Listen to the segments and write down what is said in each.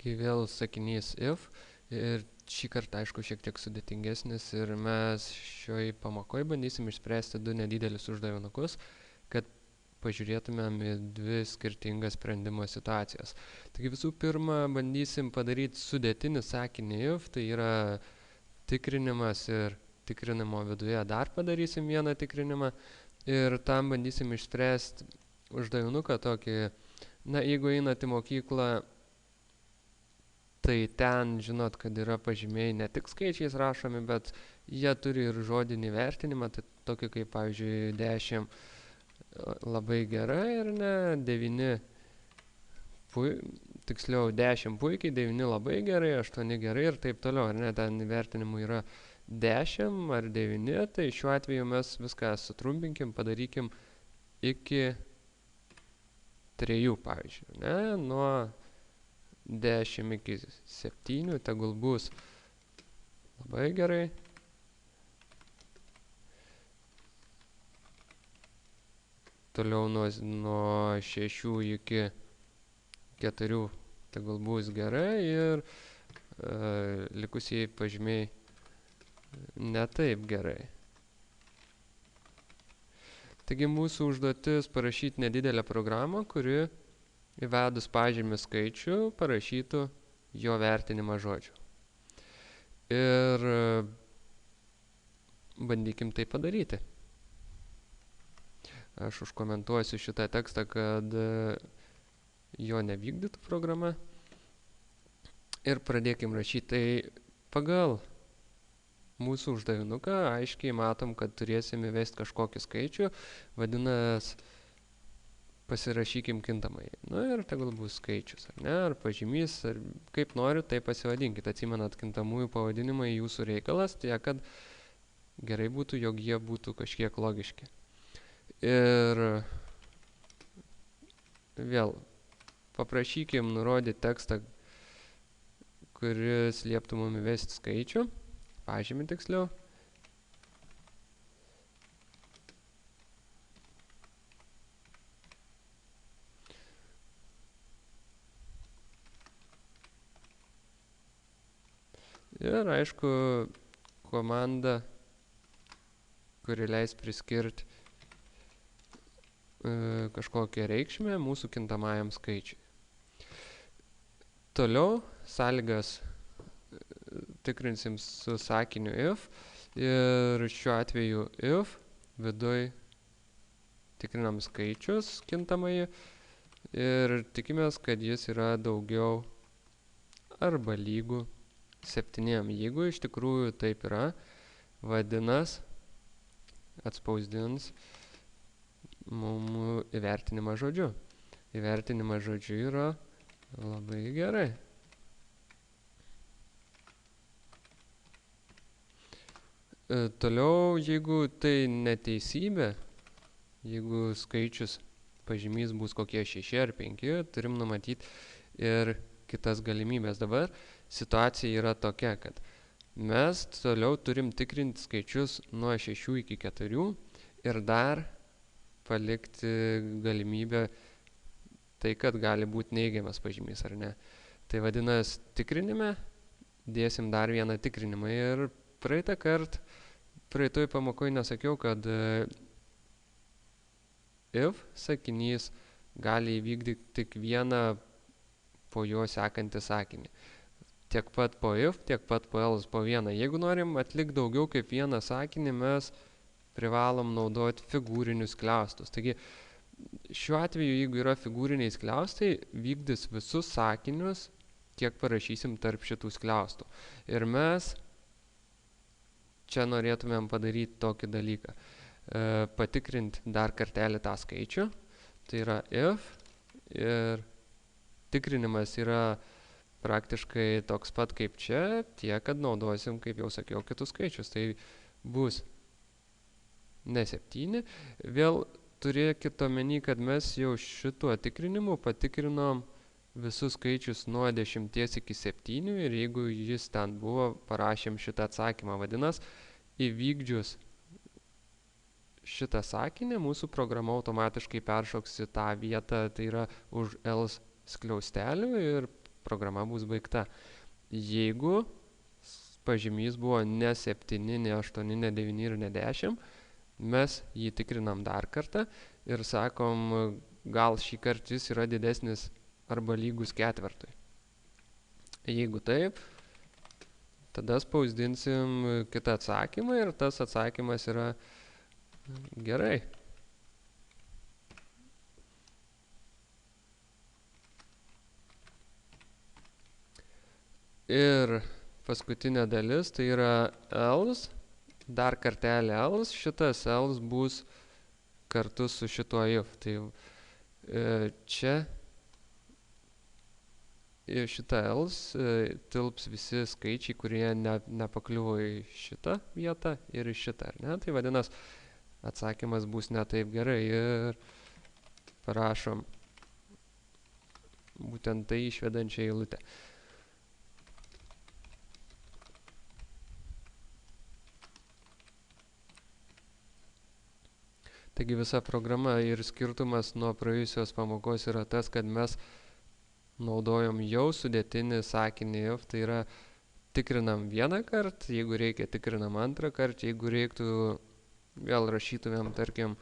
Taigi vėl sakinys if ir šį kartą aišku šiek tiek sudėtingesnis ir mes šioj pamokoje bandysim išspręsti du nedidelius uždavinukus, kad pažiūrėtumėm į dvi skirtingas sprendimo situacijas. Taigi visų pirma bandysim padaryti sudėtinį sakinį if, tai yra tikrinimas ir tikrinimo viduje dar padarysim vieną tikrinimą ir tam bandysim išspręsti uždavinuką tokį, jeigu einat į mokyklą, tai ten žinot, kad yra pažymiai ne tik skaičiais rašomi, bet jie turi ir žodinį vertinimą, tai tokį kaip, pavyzdžiui, 10 labai gerai ir 9, tiksliau 10 puikiai, 9 labai gerai, 8 gerai ir taip toliau, ten vertinimų yra 10 ar 9, tai šiuo atveju mes viską sutrumpinkim, padarykim iki 3, pavyzdžiui, nuo 10 iki 7, tegul bus labai gerai. Toliau nuo 6 iki 4, tegul bus gerai ir likusiai pažymiai ne taip gerai. Taigi mūsų užduotis parašyti nedidelę programą, kuri įvedus pažymį skaičių parašytų jo vertinimą žodžių. Ir bandykim tai padaryti. Aš užkomentuosiu šitą tekstą, kad jo nevykdytų programa. Ir pradėkim rašyti. Tai pagal mūsų uždavinuką aiškiai matom, kad turėsim įvesti kažkokį skaičių, vadinasi, pasirašykim kintamai. Ir tegul bus skaičius, ar pažymys, ar kaip norit, tai pasivadinkit. Atsimenat, kintamųjų pavadinimai jūsų reikalas, tai kad gerai būtų, jog jie būtų kažkiek logiški. Ir vėl paprašykim nurodyti tekstą, kuris lieptų mum įvesti skaičių, pažymį tiksliau. Ir aišku, komanda, kuri leis priskirti kažkokią reikšmę mūsų kintamajam skaičiui. Toliau sąlygas tikrinsim su sakiniu if ir šiuo atveju if viduj tikrinam skaičius kintamąjį ir tikimės, kad jis yra daugiau arba lygu 7. Jeigu iš tikrųjų taip yra, vadinas atspausdins mum įvertinimą žodžiu. Įvertinimas žodžiu yra labai gerai. Toliau, jeigu tai neteisybė, jeigu skaičius pažymys bus kokie 6 ar 5, turim numatyti ir kitas galimybės. Dabar situacija yra tokia, kad mes toliau turim tikrinti skaičius nuo 6 iki 4 ir dar palikti galimybę tai, kad gali būti neigiamas pažymys, ar ne. Tai vadinasi, tikrinime dėsim dar vieną tikrinimą ir praeitoj pamokoje nesakiau, kad if sakinys gali įvykdyti tik vieną po jo sekantį sakinį. Tiek pat po if, tiek pat po else po vieną. Jeigu norim atlikti daugiau kaip vieną sakinį, mes privalom naudoti figūrinius skliaustus. Taigi, šiuo atveju, jeigu yra figūriniai skliaustai, vykdys visus sakinius, kiek parašysim tarp šitų skliaustų. Ir mes čia norėtumėm padaryti tokį dalyką. Patikrinti dar kartelį tą skaičių. Tai yra if ir tikrinimas yra praktiškai toks pat kaip čia, tiek, kad naudosim, kaip jau sakiau, kitus skaičius. Tai bus ne 7. Vėl turėkit omeny, kad mes jau šituo tikrinimu patikrinom visus skaičius nuo 10 iki 7 ir jeigu jis ten buvo, parašėm šitą atsakymą. Vadinas, įvykdžius šitą sakinį, mūsų programa automatiškai peršoks į tą vietą, tai yra už else skliaustelių ir programa bus baigta. Jeigu pažymys buvo ne 7, ne 8, ne 9 ir ne 10, mes jį tikrinam dar kartą ir sakom, gal šį kartą jis yra didesnis arba lygus ketvertui. Jeigu taip, tada spausdinsim kitą atsakymą ir tas atsakymas yra gerai. Ir paskutinė dalis, tai yra else, dar kartelį else, šitas else bus kartu su šituo if. Tai čia į šitą else tilps visi skaičiai, kurie nepakliuvo į šitą vietą ir į šitą, ar ne? Tai vadinas, atsakymas bus ne taip gerai ir parašom būtent tai išvedančią eilutę. Taigi visa programa ir skirtumas nuo praėjusios pamokos yra tas, kad mes naudojom jau sudėtinį sakinį if, tai yra tikrinam vieną kartą, jeigu reikia tikrinam antrą kartą, jeigu reiktų vėl rašytumėm, tarkim,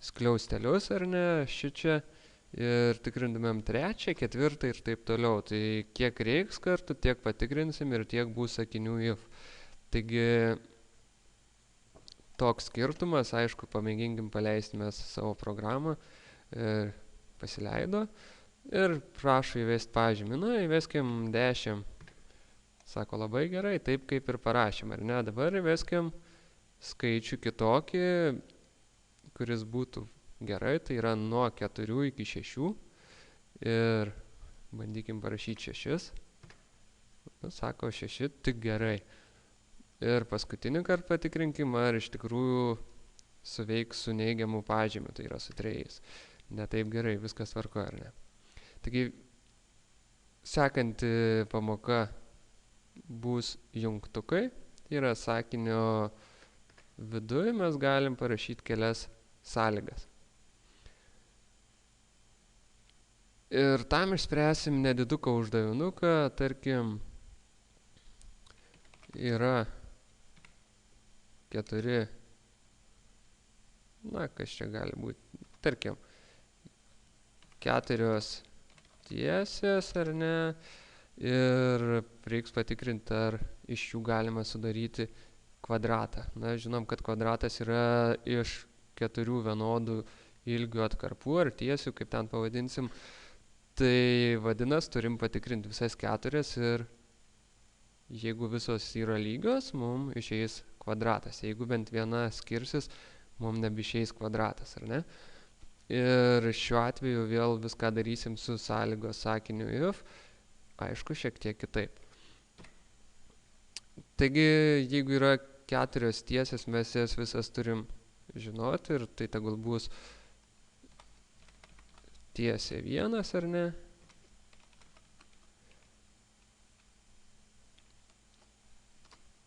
skliaustelius ar ne, šičia, ir tikrintumėm trečią, ketvirtą ir taip toliau. Tai kiek reiks kartų, tiek patikrinsim ir tiek bus sakinių if. Taigi toks skirtumas, aišku, pamėginkim paleisti mes savo programą, pasileido ir prašo įvesti pažymį. Na, įveskim 10. Sako, labai gerai, taip kaip ir parašym, ar ne? Dabar įveskim skaičių kitokį, kuris būtų gerai, tai yra nuo 4 iki 6 ir bandykim parašyti 6. Na, sako 6, tik gerai. Ir paskutinį kartą patikrinkim, ar iš tikrųjų suveiks su neigiamu pažymiu, tai yra su 3. Ne taip gerai, viskas tvarko, ar ne? Taigi, sekanti pamoka bus jungtukai, tai yra sakinio viduje mes galim parašyti kelias sąlygas. Ir tam išspręsim nediduką uždavinuką, tarkim, yra 4, na, kas čia gali būti, tarkim, 4 tiesės, ar ne, ir reiks patikrinti, ar iš jų galima sudaryti kvadratą. Na, žinom, kad kvadratas yra iš 4 vienodų ilgių atkarpų, ar tiesių, kaip ten pavadinsim. Tai vadinas, turim patikrinti visas 4 ir jeigu visos yra lygios, mums išeis kvadratas. Jeigu bent viena skirsis, mums nebeišeis kvadratas, ar ne? Ir šiuo atveju vėl viską darysim su sąlygos sakiniu if, aišku, šiek tiek kitaip. Taigi, jeigu yra 4 tiesės, mes jas visas turim žinoti ir tai tegul bus tiesė 1, ar ne?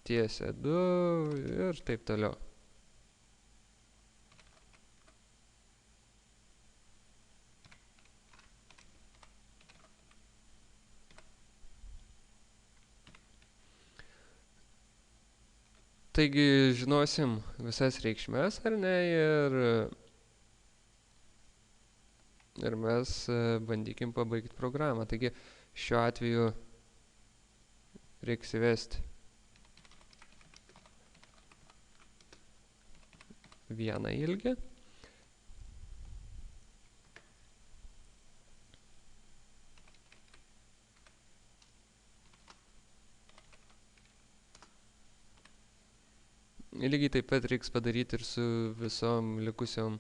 Tiesė 2 ir taip toliau. Taigi žinosim visas reikšmes, ar ne, ir mes bandykim pabaigti programą. Taigi šiuo atveju reiks įvesti vieną ilgį. Lygiai taip pat reiks padaryti ir su visom likusiom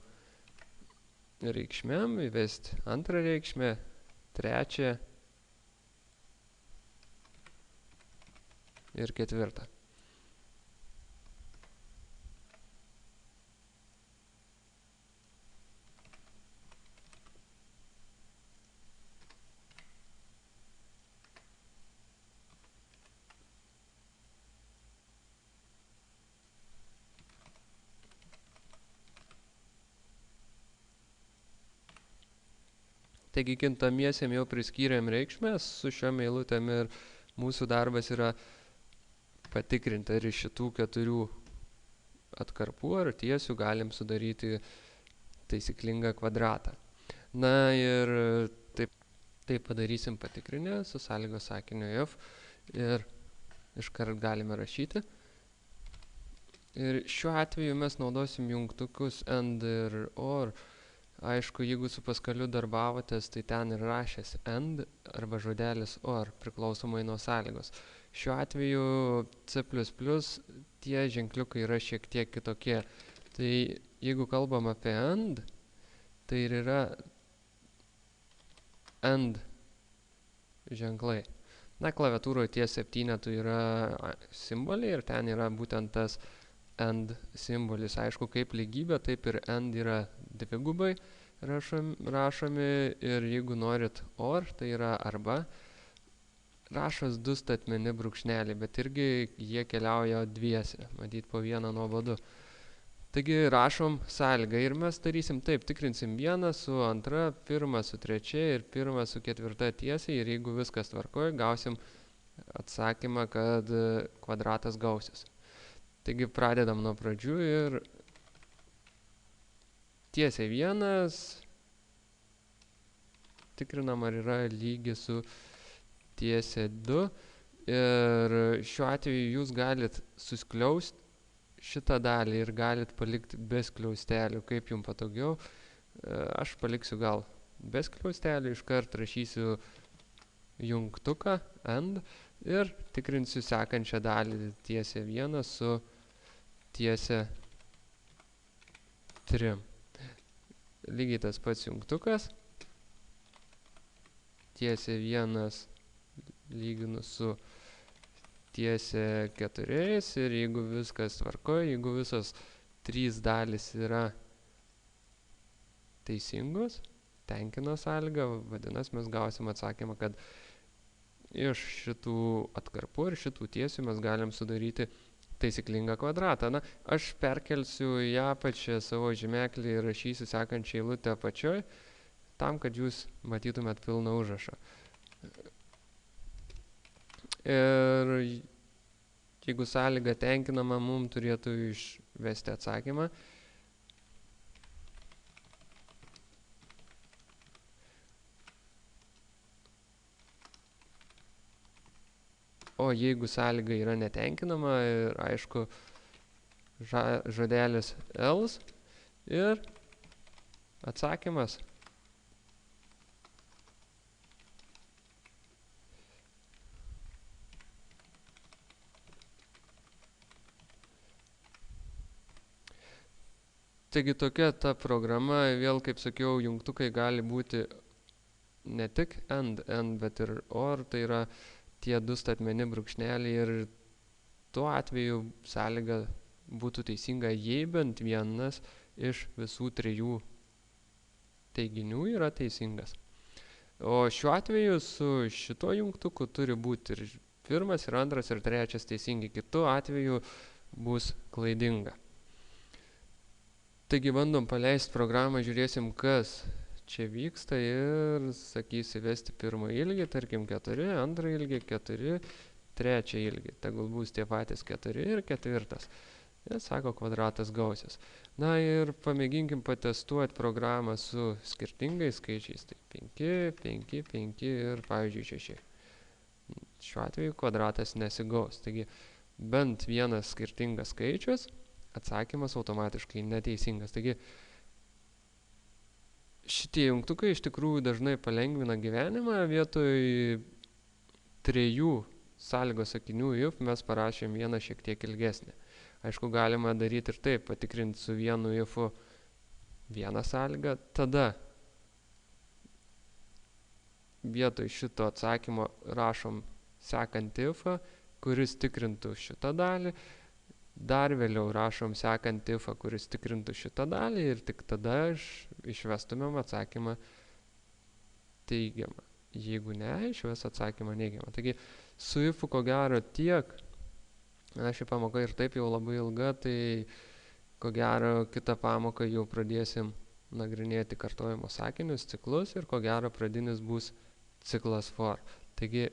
reikšmėm, įvesti antrą reikšmę, trečią ir ketvirtą. Taigi kintamiesiem jau priskyrėm reikšmės su šiom eilutėm ir mūsų darbas yra patikrinti, ar iš šitų 4 atkarpų ar tiesių galim sudaryti taisyklingą kvadratą. Na ir taip padarysim patikrinę su sąlygos sakiniu if ir iškart galime rašyti. Ir šiuo atveju mes naudosim jungtukus and ir or. Aišku, jeigu su Paskaliu darbavotės, tai ten ir rašės and arba žodelis or, priklausomai nuo sąlygos. Šiuo atveju C++ tie ženkliukai yra šiek tiek kitokie. Tai jeigu kalbam apie and, tai ir yra and ženklai. Na, klaviatūroje tie 7 yra simboliai ir ten yra būtent tas and simbolis. Aišku, kaip lygybė, taip ir and yra dvigubai rašomi ir jeigu norit or, tai yra arba, rašos 2 statmeni brūkšneliai, bet irgi jie keliauja dviese, matyt po vieną nuobodu. Taigi rašom sąlygą ir mes darysim taip, tikrinsim 1 su 2, 1 su 3 ir 1 su 4 tiesiai ir jeigu viskas tvarkoja, gausim atsakymą, kad kvadratas gausis. Taigi pradedam nuo pradžių ir tiesiai 1, tikrinam, ar yra lygi su tiesiai 2 ir šiuo atveju jūs galit suskliausti šitą dalį ir galit palikti be skliaustelių, kaip jums patogiau. Aš paliksiu gal be skliaustelių, iškart rašysiu jungtuką and ir tikrinsiu sekančią dalį tiesiai 1 su tiesiai 3. Lygiai tas pats jungtukas. Tiesiai 1 lyginu su tiesiai 4 ir jeigu viskas tvarkoja, jeigu visos 3 dalys yra teisingos, tenkina sąlygą, vadinasi, mes gausim atsakymą, kad iš šitų atkarpų ir šitų tiesių mes galim sudaryti taisyklingą kvadratą. Na, aš perkelsiu į apačią savo žymeklį ir rašysiu sekančią eilutę apačioj, tam, kad jūs matytumėt pilną užrašą. Ir jeigu sąlyga tenkinama, mums turėtų išvesti atsakymą. O jeigu sąlyga yra netenkinama ir aišku žodelis else ir atsakymas. Taigi tokia ta programa, vėl kaip sakiau, jungtukai gali būti ne tik and, bet ir or, tai yra tie 2 statmeni brūkšneliai ir tuo atveju sąlyga būtų teisinga, jei bent vienas iš visų 3 teiginių yra teisingas. O šiuo atveju su šito jungtuku turi būti ir 1, ir 2, ir 3 teisingi, kitu atveju bus klaidinga. Taigi bandom paleisti programą, žiūrėsim, kas čia vyksta ir sakys įvesti 1 ilgį, tarkim 4, 2 ilgį, 4, 3 ilgį. Tegul bus tie patys 4 ir 4. Ir sako, kvadratas gausis. Na ir pamėginkim patestuoti programą su skirtingais skaičiais. Tai 5, 5, 5 ir pavyzdžiui 6. Šiuo atveju kvadratas nesigaus. Taigi bent vienas skirtingas skaičius, atsakymas automatiškai neteisingas. Taigi šitie jungtukai iš tikrųjų dažnai palengvina gyvenimą. Vietoj 3 sąlygos sakinių if mes parašėm vieną šiek tiek ilgesnį. Aišku, galima daryti ir taip, patikrinti su vienu ifu vieną sąlygą. Tada vietoj šito atsakymo rašom sekantį ifą, kuris tikrintų šitą dalį. Dar vėliau rašom sekantį ifą, kuris tikrintų šitą dalį ir tik tada išvestumėm atsakymą teigiamą. Jeigu ne, išves atsakymą neigiamą. Taigi su ifu ko gero tiek. Ši pamoka ir taip jau labai ilga, tai ko gero kitą pamoką jau pradėsim nagrinėti kartojimo sakinius, ciklus ir ko gero pradinis bus ciklas for. Taigi